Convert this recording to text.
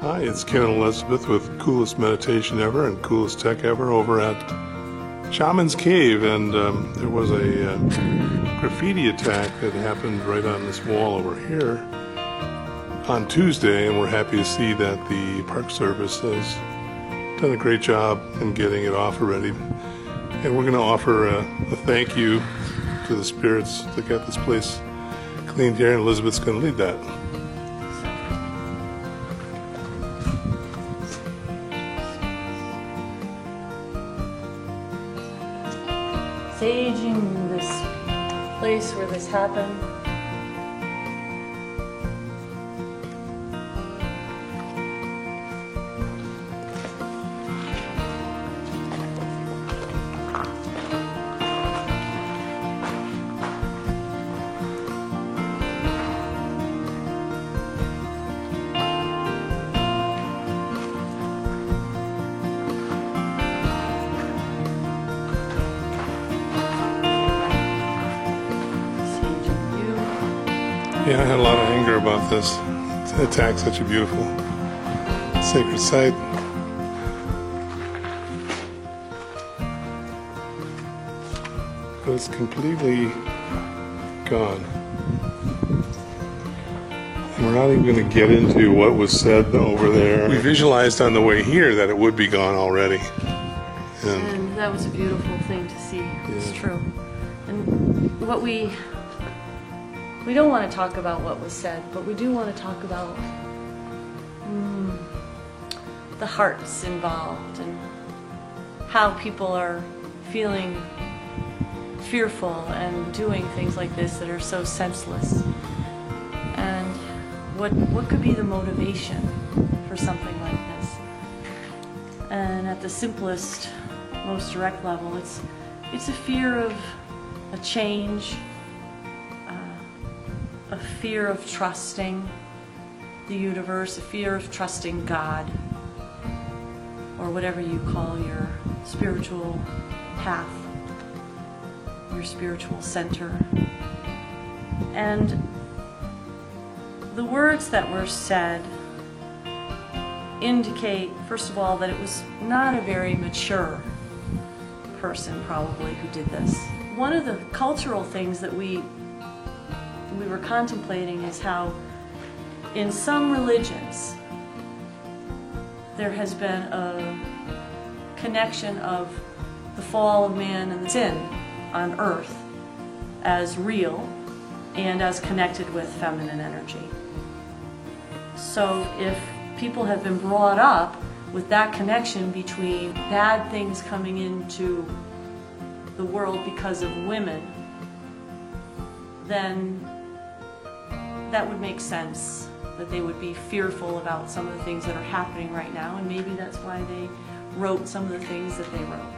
Hi, it's Ken and Elizabeth with Coolest Meditation Ever and Coolest Tech Ever over at Shaman's Cave, and there was a graffiti attack that happened right on this wall over here on Tuesday, and we're happy to see that the Park Service has done a great job in getting it off already. And we're going to offer a thank you to the spirits that got this place cleaned here, and Elizabeth's going to lead that. Saging this place where this happened. Yeah, I had a lot of anger about this to attack such a beautiful sacred site. But it's completely gone. And we're not even going to get into what was said over there. We visualized on the way here that it would be gone already. And that was a beautiful thing to see. It's true. And what we don't want to talk about what was said, but we do want to talk about the hearts involved and how people are feeling fearful and doing things like this that are so senseless. And what could be the motivation for something like this? And at the simplest, most direct level, it's a fear of a change, a fear of trusting the universe, a fear of trusting God, or whatever you call your spiritual path, your spiritual center. And the words that were said indicate, first of all, that it was not a very mature person probably who did this. One of the cultural things that we were contemplating is how in some religions there has been a connection of the fall of man and the sin on earth as real and as connected with feminine energy. So if people have been brought up with that connection between bad things coming into the world because of women, then that would make sense that they would be fearful about some of the things that are happening right now, and maybe that's why they wrote some of the things that they wrote.